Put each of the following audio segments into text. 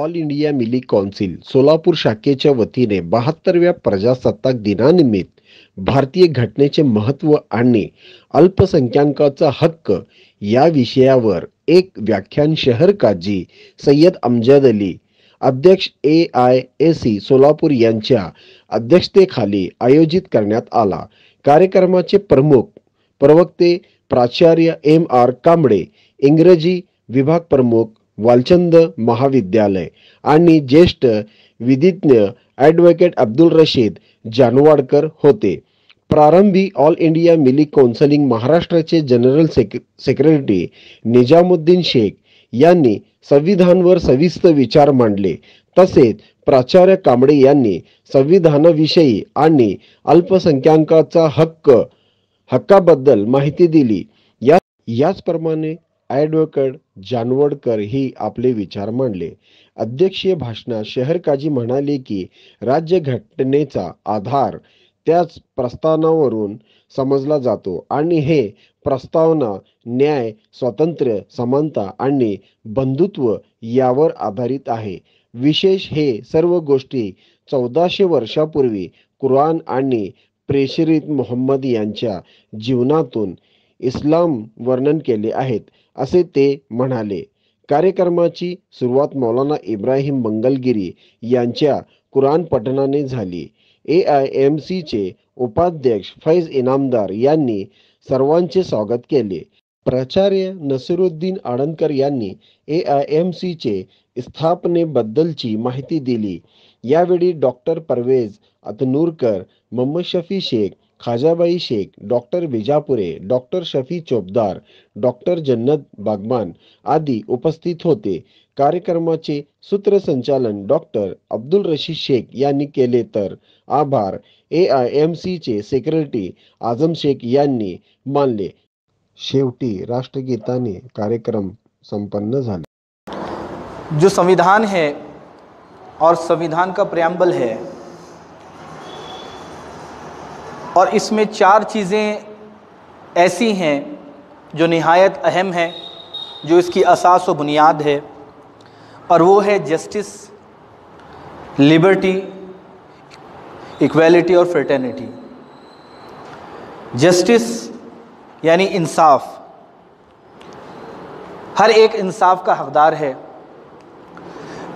All India मिली council Solapur शाखेच्या वतीने 72व्या प्रजासत्ताक दिनानिमित्त भारतीय घटनेचे महत्त्व आणि अल्पसंख्याकांचा हक्क या विषयावर एक व्याख्यान शहर काझी सय्यद अमजद अली अध्यक्ष AIAC सोलापूर यांच्या अध्यक्षतेखाली आयोजित करण्यात आला। कार्यक्रमाचे प्रमुख प्रवक्ते प्राचार्य MR कांबळे, इंग्रजी विभाग प्रमुख वालचंद महाविद्यालय आणि ज्येष्ठ विधिज्ञ ॲडव्होकेट अब्दुल रशीद जानवाडकर होते। प्रारंभी ऑल इंडिया मिली कौन्सिल महाराष्ट्राचे जनरल सेक्रेटरी निजामुद्दीन शेख यांनी संविधानावर सविस्तर विचार मांडले। तसेच प्राचार्य कांबळे यांनी संविधानाविषयी आणि अल्पसंख्याकांचा हक्काबद्दल माहिती दिली। याचप्रमाणे ॲडव्होकेट जानवडकर ही आपले विचार मांडले। अध्यक्षीय भाषणात शहर काझी म्हणाले की राज्यघटनेचा आधार त्याच प्रस्तावनावरून समजला जातो आणि हे प्रस्तावना न्याय, स्वातंत्र्य, समानता आणि बंधुत्व यावर आधारित आहे। विशेष हे सर्व गोष्टी 1400 वर्षापूर्वी कुराण आणि प्रेषित मोहम्मद यांच्या जीवनातून इस्लाम वर्णन केले आहेत, असे ते म्हणाले। कार्यक्रमाची सुरुवात मौलाना इब्राहिम मंगलगिरी यांच्या कुराण पठणाने झाली। AIMCचे उपाध्यक्ष फैज इनामदार यांनी सर्वांचे स्वागत केले। प्राचार्य नसिरुद्दीन आडनकर यांनी AIMCचे स्थापनेबद्दलची माहिती दिली। यावेळी doctor Parvez Atnurkar, Mohammed Shafi Shaikh, Khajabai Shaikh, doctor Vijapure, doctor Shafi Chopdar, doctor Jannat Bagman आदी उपस्थित होते। कार्यक्रमाचे सूत्रसंचालन डॉक्टर अब्दुल रशीद शेख यांनी केले तर आभार AIMCचे सेक्रेटरी आझम शेख यांनी मानले। शेवटी राष्ट्रगीताने कार्यक्रम संपन्न झाला। जो संविधान है और संविधान का प्रेम्बल है और इसमें 4 चीज़ें ऐसी हैं जो निहायत अहम हैं, जो इसकी असास व बुनियाद है, और वो है जस्टिस, लिबर्टी, इक्वालिटी और फ्रेटर्निटी। जस्टिस यानी इंसाफ, हर एक इंसाफ का हकदार है।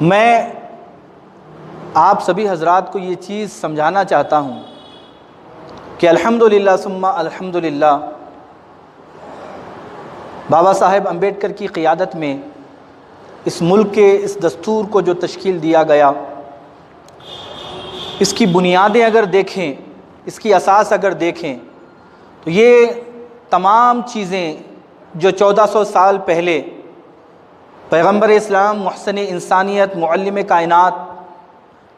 मैं आप सभी हजरात को ये चीज़ समझाना चाहता हूँ कि अल्हम्दुलिल्लाह सुम्मा अल्हम्दुलिल्लाह बाबा साहेब अम्बेडकर की क़ियादत में इस मुल्क के इस दस्तूर को जो तश्कील दिया गया, इसकी बुनियादें अगर देखें, इसकी असास अगर देखें, तो ये तमाम चीज़ें जो 1400 साल पहले पैगम्बर इस्लाम, मुहसन इंसानियत, मुअल्लिम कायनात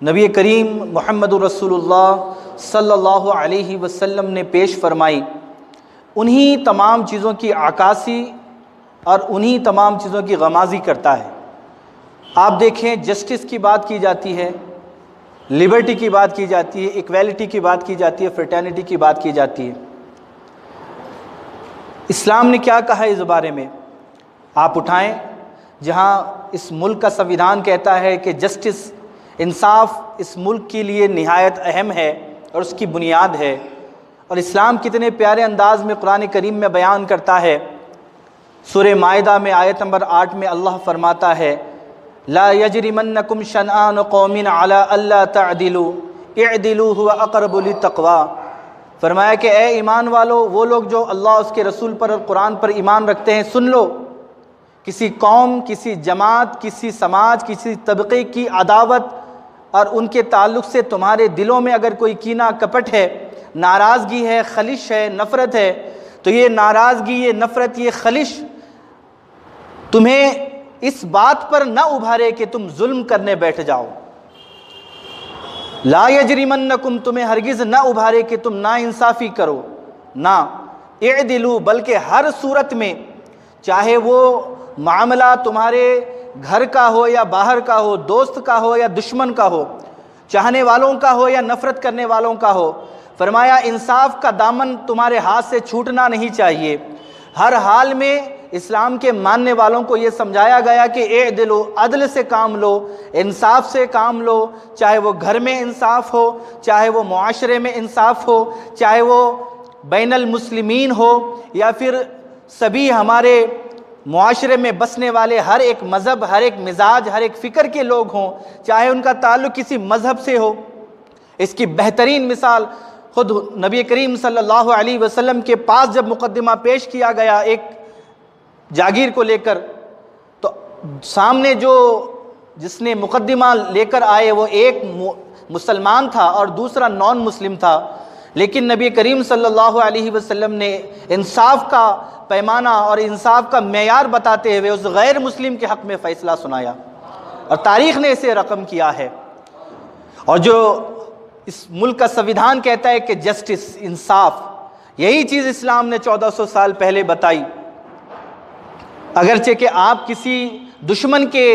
नबी करीम मुहम्मदुर रसूलुल्लाह सल्लल्लाहु अलैहि वसल्लम ने पेश फरमाई, उन्हीं तमाम चीज़ों की आकासी और उन्हीं तमाम चीज़ों की गमाज़ी करता है। आप देखें, जस्टिस की बात की जाती है, लिबर्टी की बात की जाती है, इक्वालिटी की बात की जाती है, फ्रेटर्निटी की बात की जाती है। इस्लाम ने क्या कहा इस बारे में? आप उठाएं, जहाँ इस मुल्क का संविधान कहता है कि जस्टिस, इंसाफ इस मुल्क के लिए निहायत अहम है और उसकी बुनियाद है, और इस्लाम कितने प्यारे अंदाज में कुरान करीम में बयान करता है। सूरह माइदा में आयत नंबर 8 में अल्लाह फरमाता है, ला यजरिमन्नकुम शनआन कौमिन अला अल्ला तअदिलू इअदिलू हुवा अक़रबु लित्तक़वा। फरमाया कि ए ईमान वालो, वो लोग जो अल्लाह उसके रसूल पर और कुरान पर ईमान रखते हैं, सुन लो, किसी कौम, किसी जमात, किसी समाज, किसी तबक़े की अदावत और उनके ताल्लुक़ से तुम्हारे दिलों में अगर कोई कीना कपट है, नाराज़गी है, खलिश है, नफ़रत है, तो ये नाराज़गी, ये नफ़रत, ये खलिश तुम्हें इस बात पर न उभारे कि तुम जुल्म करने बैठ जाओ। ला यजरिमन्नकुम, तुम्हें हरगिज़ न उभारे कि तुम ना इंसाफ़ी करो, ना इअदिलू, बल्कि हर सूरत में, चाहे वो मामला तुम्हारे घर का हो या बाहर का हो, दोस्त का हो या दुश्मन का हो, चाहने वालों का हो या नफ़रत करने वालों का हो, फरमाया इंसाफ का दामन तुम्हारे हाथ से छूटना नहीं चाहिए। हर हाल में इस्लाम के मानने वालों को ये समझाया गया कि ए दिलो, अदल से काम लो, इंसाफ से काम लो, चाहे वो घर में इंसाफ हो, चाहे वो मुआशरे में इंसाफ हो, चाहे वो बैनल मुस्लिमीन हो, या फिर सभी हमारे मुआशरे में बसने वाले हर एक मज़हब, हर एक मिजाज, हर एक फ़िक्र के लोग हों, चाहे उनका ताल्लुक़ किसी मज़हब से हो। इसकी बेहतरीन मिसाल खुद नबी करीम सल्लल्लाहु अलैहि वसल्लम के पास जब मुकद्दमा पेश किया गया एक जागीर को लेकर, तो सामने जिसने मुकद्दमा लेकर आए वो एक मुसलमान था और दूसरा नॉन मुस्लिम था, लेकिन नबी करीम सल्लल्लाहु अलैहि वसल्लम ने इंसाफ का पैमाना और इंसाफ का मेयार बताते हुए उस गैर मुस्लिम के हक़ में फ़ैसला सुनाया और तारीख़ ने इसे रकम किया है। और जो इस मुल्क का संविधान कहता है कि जस्टिस, इंसाफ, यही चीज़ इस्लाम ने 1400 साल पहले बताई। अगरचे कि आप किसी दुश्मन के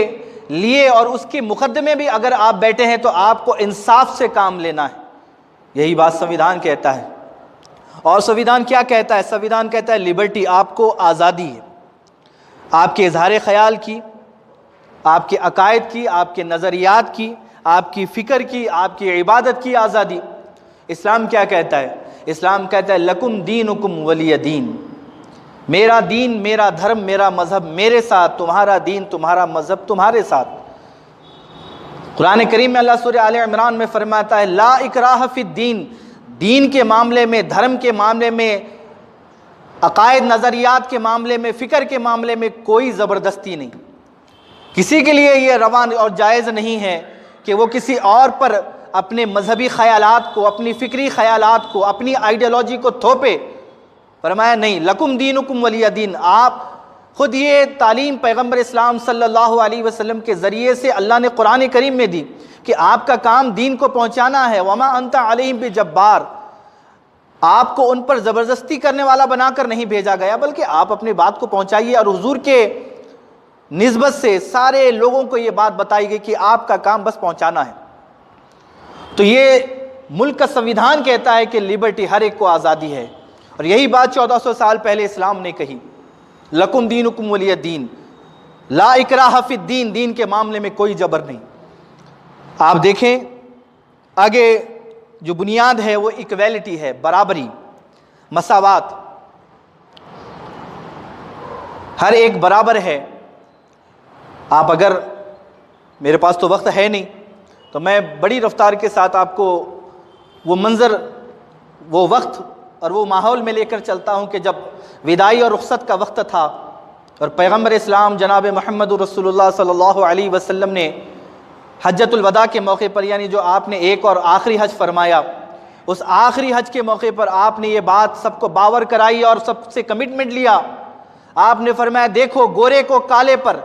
लिए और उसके मुकदमे भी अगर आप बैठे हैं तो आपको इंसाफ से काम लेना है, यही बात संविधान कहता है। और संविधान क्या कहता है? संविधान कहता है लिबर्टी, आपको आज़ादी है, आपके इजहार ख्याल की, आपके अकायद की, आपके नज़रियात की, आपकी फ़िक्र की, आपकी इबादत की आज़ादी। इस्लाम क्या कहता है? इस्लाम कहता है लकुम दीनुकुम वलिय दीन, मेरा दीन, मेरा धर्म, मेरा मज़हब मेरे साथ, तुम्हारा दीन, तुम्हारा मज़हब तुम्हारे साथ। कुरान करीम में अल्लाह सूरह आले इमरान में फरमाता है ला इकराह फिद्दीन, दीन के मामले में, धर्म के मामले में, अकायद नज़रियात के मामले में, फ़िक्र के मामले में कोई ज़बरदस्ती नहीं। किसी के लिए ये रवा और जायज़ नहीं है कि वो किसी और पर अपने मजहबी ख़यालात को, अपनी फ़िक्री ख़यालात को, अपनी आइडियोलॉजी को थोपे। फरमाया नहीं, लकुम दीनुकुम वलिय दीन। आप खुद ये तालीम पैगम्बर इस्लाम सल्लल्लाहु अलैहि वसल्लम के ज़रिए से अल्लाह ने कुरान करीम में दी कि आपका काम दीन को पहुँचाना है। वमा अंता अलैहिम बिजब्बार, आपको उन पर ज़बरदस्ती करने वाला बनाकर नहीं भेजा गया, बल्कि आप अपनी बात को पहुँचाइए। और हुजूर के निस्बत से सारे लोगों को ये बात बताई गई कि आपका काम बस पहुँचाना है। तो ये मुल्क का संविधान कहता है कि लिबर्टी, हर एक को आज़ादी है। और यही बात 1400 साल पहले इस्लाम ने कही, लकुम दीनुकुम वलिय दीन, ला इकराह फिद्दीन, दीन के मामले में कोई जबर नहीं। आप देखें आगे जो बुनियाद है वो इक्वेलिटी है, बराबरी, मसावात, हर एक बराबर है। आप अगर, मेरे पास तो वक्त है नहीं, तो मैं बड़ी रफ्तार के साथ आपको वो मंज़र, वो वक्त और वो माहौल में लेकर चलता हूँ कि जब विदाई और रुखसत का वक्त था और पैगम्बर इस्लाम जनाब मोहम्मद रसूलुल्लाह सल्लल्लाहु अलैहि वसल्लम ने हज्जतुल वदा के मौके पर, यानी जो आपने एक और आखिरी हज फरमाया, उस आखिरी हज के मौके पर आपने ये बात सबको बावर कराई और सबसे कमिटमेंट लिया। आपने फरमाया देखो, गोरे को काले पर,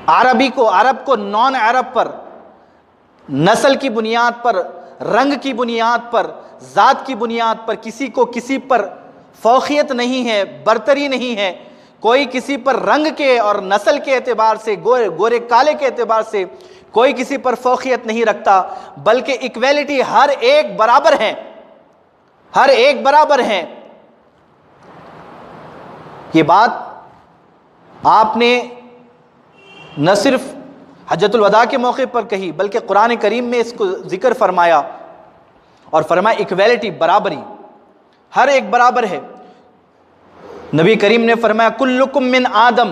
अरबी को अरब को नॉन अरब पर, नस्ल की बुनियाद पर, रंग की बुनियाद पर, ज़ात की बुनियाद पर किसी को किसी पर फौखियत नहीं है, बरतरी नहीं है। कोई किसी पर रंग के और नस्ल के एतबार से, गोरे काले के एतबार से कोई किसी पर फौखियत नहीं रखता, बल्कि इक्वेलिटी, हर एक बराबर है, हर एक बराबर है। ये बात आपने न सिर्फ हज्जतुल वदा के मौके पर कही, बल्कि कुरान करीम में इसको जिक्र फरमाया और फरमाया इक्वेलिटी, बराबरी, हर एक बराबर है। नबी करीम ने फरमाया कुल्लुकुम मिन आदम,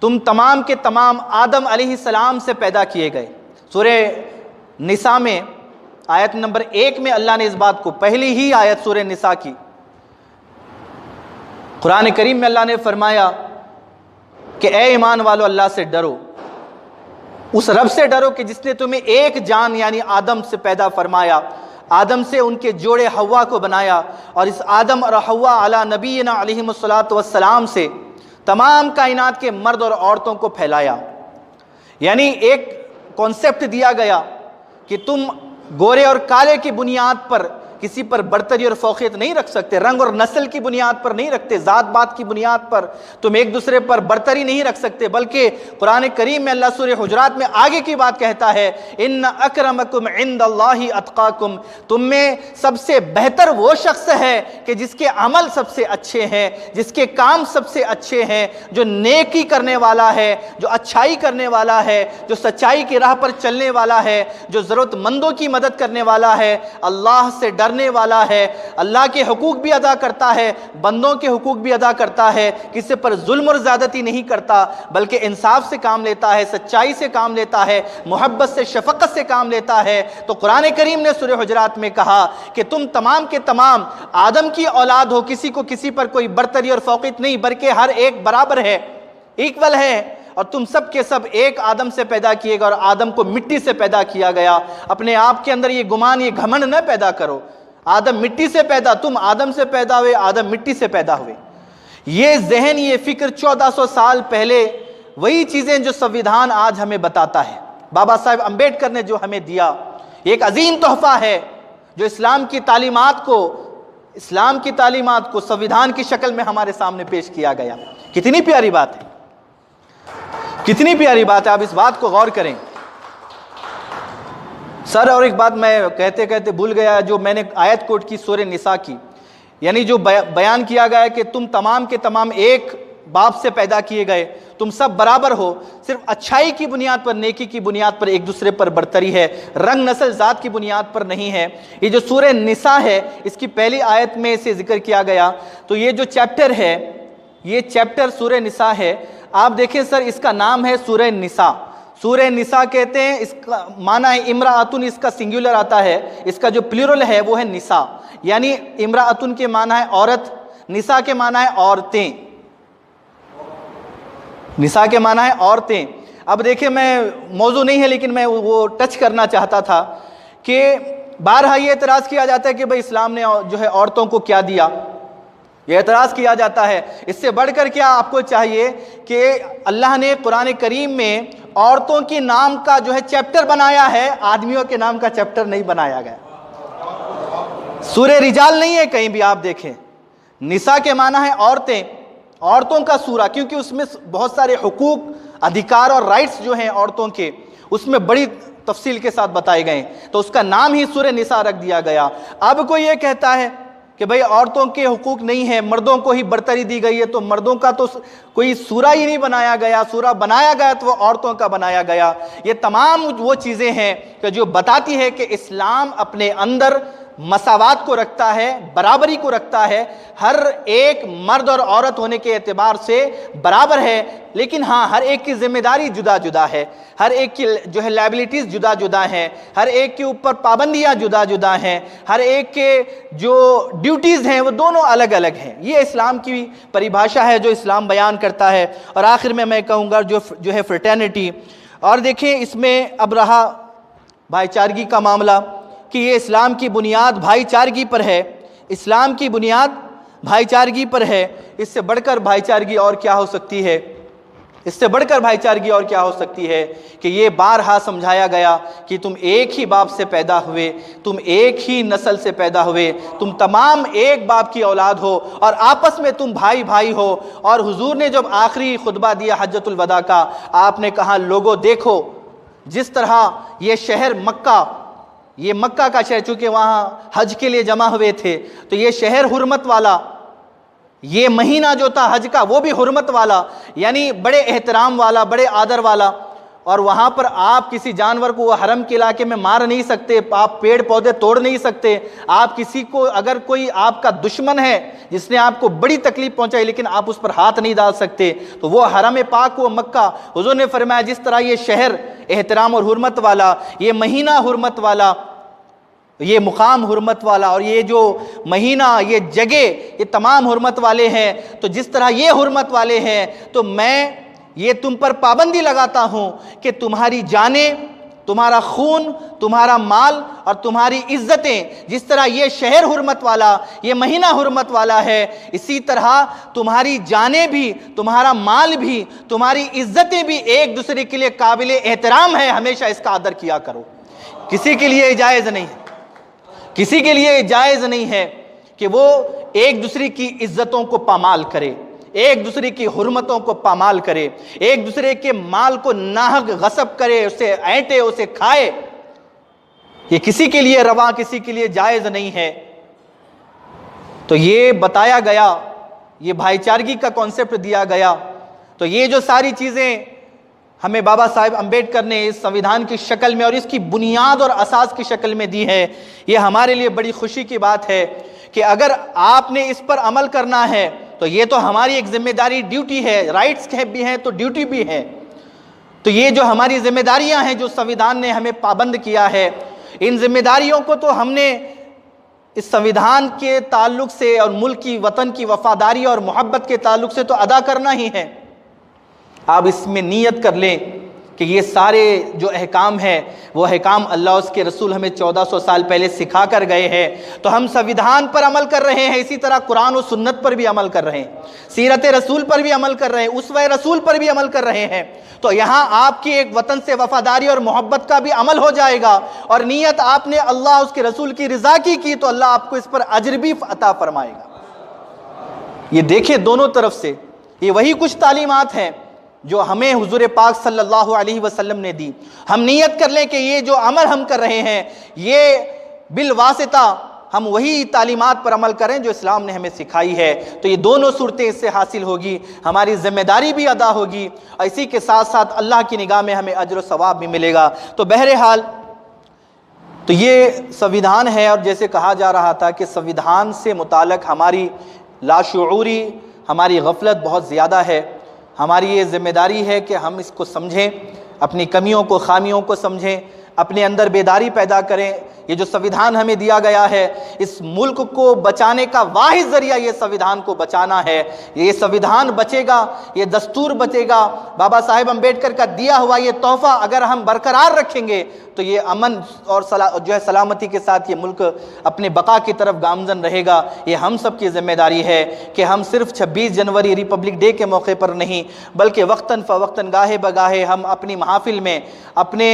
तुम तमाम के तमाम आदम अलैहिस्सलाम से पैदा किए गए। सूरह निसा में आयत नंबर 1 में अल्लाह ने इस बात को, पहली ही आयत सूरह निसा की, कुरान करीम में अल्लाह ने फरमाया कि ए ईमान वालो, अल्लाह से डरो, उस रब से डरो कि जिसने तुम्हें एक जान यानी आदम से पैदा फरमाया, आदम से उनके जोड़े हव्वा को बनाया, और इस आदम और हव्वा अला नबीना अलैहिमुस्सलातु वस्सलाम से तमाम कायनात के मर्द और औरतों को फैलाया। यानी एक कॉन्सेप्ट दिया गया कि तुम गोरे और काले की बुनियाद पर किसी पर बर्तरी और फौकियत नहीं रख सकते, रंग और नस्ल की बुनियाद पर नहीं रखते, जात बात की बुनियाद पर तुम एक दूसरे पर बर्तरी नहीं रख सकते। बल्कि कुरान करीम में अल्लाह सूरह हुजरात में आगे की बात कहता है, इन्न अक्रमकुम इंदल्लाहि अत्काकुम, तुम में सबसे बेहतर वो शख्स है कि जिसके अमल सबसे अच्छे हैं, जिसके काम सबसे अच्छे हैं, जो नेकी करने वाला है, जो अच्छाई करने वाला है, जो सच्चाई की राह पर चलने वाला है, जो ज़रूरतमंदों की मदद करने वाला है, अल्लाह से डरने वाला है, अल्लाह के हुकूक भी अदा करता है, बंदों के हुकूक भी अदा करता है, किसी पर जुल्म और ज़्यादती नहीं करता बल्कि इंसाफ से काम लेता है, सच्चाई से काम लेता है, मोहब्बत से शफकत से काम लेता है। तो कुरान करीम ने सूरह हुजरात में कहा कि तुम तमाम के तमाम आदम की औलाद हो, किसी को किसी पर कोई बर्तरी और फौकियत नहीं, बल्कि हर एक बराबर है, इक्वल है, और तुम सब के सब एक आदम से पैदा किए गए और आदम को मिट्टी से पैदा किया गया। अपने आप के अंदर ये गुमान, ये घमंड न पैदा करो, आदम मिट्टी से पैदा, तुम आदम से पैदा हुए, आदम मिट्टी से पैदा हुए। ये जहन, ये फिक्र 1400 साल पहले वही चीजें जो संविधान आज हमें बताता है, बाबा साहेब अंबेडकर ने जो हमें दिया, एक अजीम तोहफा है जो इस्लाम की तालीमात को संविधान की शक्ल में हमारे सामने पेश किया गया। कितनी प्यारी बात है, कितनी प्यारी बात है, आप इस बात को गौर करें। सर, और एक बात मैं कहते कहते भूल गया, जो मैंने आयत कोट की सूरह निसा की, यानी जो बयान किया गया है कि तुम तमाम के तमाम एक बाप से पैदा किए गए, तुम सब बराबर हो, सिर्फ अच्छाई की बुनियाद पर, नेकी की बुनियाद पर एक दूसरे पर बर्तरी है, रंग नस्ल जात की बुनियाद पर नहीं है। ये जो सूरह निसा है, इसकी पहली आयत में इसे जिक्र किया गया। तो ये जो चैप्टर है, ये चैप्टर सूरह निसा है। आप देखें सर, इसका नाम है सूरह निसा। सूरह निसा कहते हैं, इसका माना है इम्राअतुन, इसका सिंगुलर आता है, इसका जो प्लूरल है वो है निसा, यानी इम्राअतुन के माना है औरत, निसा के माना है औरतें, निसा के माना है औरतें। अब देखिए, मैं मौजू नहीं है लेकिन मैं वो टच करना चाहता था कि बारहा ये एतराज़ किया जाता है कि भाई इस्लाम ने जो है औरतों को क्या दिया, ये एतराज़ किया जाता है। इससे बढ़कर क्या आपको चाहिए कि अल्लाह ने कुरान करीम में औरतों के नाम का जो है चैप्टर बनाया है, आदमियों के नाम का चैप्टर नहीं बनाया गया। सूरह रिजाल नहीं है कहीं भी, आप देखें, निसा के माना है औरतें, औरतों का सूरा, क्योंकि उसमें बहुत सारे हुकूक, अधिकार और राइट्स जो हैं औरतों के, उसमें बड़ी तफसील के साथ बताए गए, तो उसका नाम ही सूरह निसा रख दिया गया। अब कोई ये कहता है कि भाई औरतों के हुकूक नहीं है, मर्दों को ही बर्तरी दी गई है, तो मर्दों का तो कोई सूरा ही नहीं बनाया गया, सूरा बनाया गया तो वो औरतों का बनाया गया। ये तमाम वो चीज़ें हैं कि जो बताती है कि इस्लाम अपने अंदर मसावात को रखता है, बराबरी को रखता है, हर एक मर्द और औरत होने के एतबार से बराबर है। लेकिन हाँ, हर एक की जिम्मेदारी जुदा जुदा है, हर एक की जो है लायबिलिटीज़ जुदा जुदा हैं, हर एक के ऊपर पाबंदियाँ जुदा जुदा हैं, हर एक के जो ड्यूटीज़ हैं वो दोनों अलग अलग हैं। ये इस्लाम की परिभाषा है जो इस्लाम बयान करता है। और आखिर में मैं कहूँगा जो है फ्रेटर्निटी, और देखिए इसमें अब रहा भाईचारगी का मामला कि ये इस्लाम की बुनियाद भाईचारगी पर है, इस्लाम की बुनियाद भाईचारगी पर है। इससे बढ़कर भाईचारगी और क्या हो सकती है, इससे बढ़कर भाईचारगी और क्या हो सकती है कि ये बारहा समझाया गया कि तुम एक ही बाप से पैदा हुए, तुम एक ही नस्ल से पैदा हुए, तुम तमाम एक बाप की औलाद हो और आपस में तुम भाई भाई हो। और हुजूर ने जब आखिरी खुतबा दिया हज्जतुल वदा का, आपने कहा लोगों देखो जिस तरह ये शहर मक्का, ये मक्का का शहर, चूंकि वहाँ हज के लिए जमा हुए थे, तो ये शहर हुर्मत वाला, ये महीना जो था हज का वो भी हुर्मत वाला, यानी बड़े एहतराम वाला, बड़े आदर वाला। और वहाँ पर आप किसी जानवर को हरम के इलाके में मार नहीं सकते, आप पेड़ पौधे तोड़ नहीं सकते, आप किसी को, अगर कोई आपका दुश्मन है जिसने आपको बड़ी तकलीफ पहुँचाई, लेकिन आप उस पर हाथ नहीं डाल सकते, तो वो हरम पाक, वो मक्का। हुजूर ने फरमाया जिस तरह ये शहर एहतराम और हुर्मत वाला, ये महीना हुर्मत वाला, ये मुकाम हुर्मत वाला, और ये जो महीना, ये जगह, ये तमाम हुर्मत वाले हैं, तो जिस तरह ये हुर्मत वाले हैं, तो मैं ये तुम पर पाबंदी लगाता हूँ कि तुम्हारी जानें, तुम्हारा खून, तुम्हारा माल और तुम्हारी इज्जतें, जिस तरह ये शहर हुर्मत वाला, ये महीना हुर्मत वाला है, इसी तरह तुम्हारी जानें भी, तुम्हारा माल भी, तुम्हारी इज्जतें भी एक दूसरे के लिए काबिल एहतराम है। हमेशा इसका आदर किया करो, किसी के लिए जायज़ नहीं है, किसी के लिए जायज़ नहीं है कि वो एक दूसरे की इज्जतों को पामाल करे, एक दूसरे की हुर्मतों को पामाल करे, एक दूसरे के माल को नाहक गसब करे, उसे ऐंटे, उसे खाए। ये किसी के लिए रवा, किसी के लिए जायज़ नहीं है। तो ये बताया गया, ये भाईचारगी का कॉन्सेप्ट दिया गया। तो ये जो सारी चीज़ें हमें बाबा साहेब अम्बेडकर ने इस संविधान की शक्ल में और इसकी बुनियाद और असास की शक्ल में दी है, ये हमारे लिए बड़ी खुशी की बात है कि अगर आपने इस पर अमल करना है तो ये तो हमारी एक जिम्मेदारी, ड्यूटी है। राइट्स भी हैं तो ड्यूटी भी है। तो ये जो हमारी जिम्मेदारियां हैं, जो संविधान ने हमें पाबंद किया है, इन जिम्मेदारियों को तो हमने इस संविधान के ताल्लुक से और मुल्क की, वतन की वफादारी और मोहब्बत के ताल्लुक से तो अदा करना ही है। आप इसमें नीयत कर लें कि ये सारे जो अहकाम हैं वो अहकाम अल्लाह उसके रसूल हमें 1400 साल पहले सिखा कर गए हैं। तो हम संविधान पर अमल कर रहे हैं, इसी तरह कुरान और सुन्नत पर भी अमल कर रहे हैं, सीरत रसूल पर भी अमल कर रहे हैं, उसवा रसूल पर भी अमल कर रहे हैं। तो यहाँ आपकी एक वतन से वफादारी और मोहब्बत का भी अमल हो जाएगा। और नीयत आपने अल्लाह उसके रसूल की रिजा की तो अल्लाह आपको इस पर अजर भी अता फरमाएगा। ये देखिए दोनों तरफ से ये वही कुछ तालीमात हैं जो हमें हुजूर पाक सल्लल्लाहु अलैहि वसल्लम ने दी। हम नियत कर लें कि ये जो अमल हम कर रहे हैं ये बिल वासिता हम वही तालीमात पर अमल करें जो इस्लाम ने हमें सिखाई है। तो ये दोनों सूरतें इससे हासिल होगी, हमारी जिम्मेदारी भी अदा होगी और इसी के साथ साथ अल्लाह की निगाह में हमें अजर सवाब भी मिलेगा। तो बहरहाल तो ये संविधान है। और जैसे कहा जा रहा था कि संविधान से मुताल्लिक़ हमारी लाशऊरी, हमारी गफलत बहुत ज़्यादा है। हमारी ये जिम्मेदारी है कि हम इसको समझें, अपनी कमियों को, खामियों को समझें, अपने अंदर बेदारी पैदा करें। ये जो संविधान हमें दिया गया है, इस मुल्क को बचाने का वाहिद ज़रिया ये संविधान को बचाना है। ये संविधान बचेगा, ये दस्तूर बचेगा, बाबा साहेब अम्बेडकर का दिया हुआ ये तोहफ़ा अगर हम बरकरार रखेंगे तो ये अमन और जो है सलामती के साथ ये मुल्क अपने बका की तरफ गामजन रहेगा। ये हम सब की जिम्मेदारी है कि हम सिर्फ 26 जनवरी रिपब्लिक डे के मौके पर नहीं बल्कि वक्तन फ़वक्तन, गाहे बगाहे हम अपनी महफिल में, अपने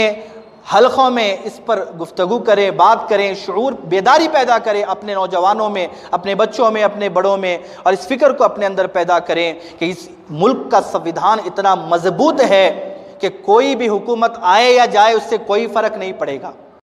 हलक़ों में इस पर गुफ्तगू करें, बात करें, शऊर बेदारी पैदा करें अपने नौजवानों में, अपने बच्चों में, अपने बड़ों में, और इस फ़िक्र को अपने अंदर पैदा करें कि इस मुल्क का संविधान इतना मजबूत है कि कोई भी हुकूमत आए या जाए उससे कोई फ़र्क नहीं पड़ेगा।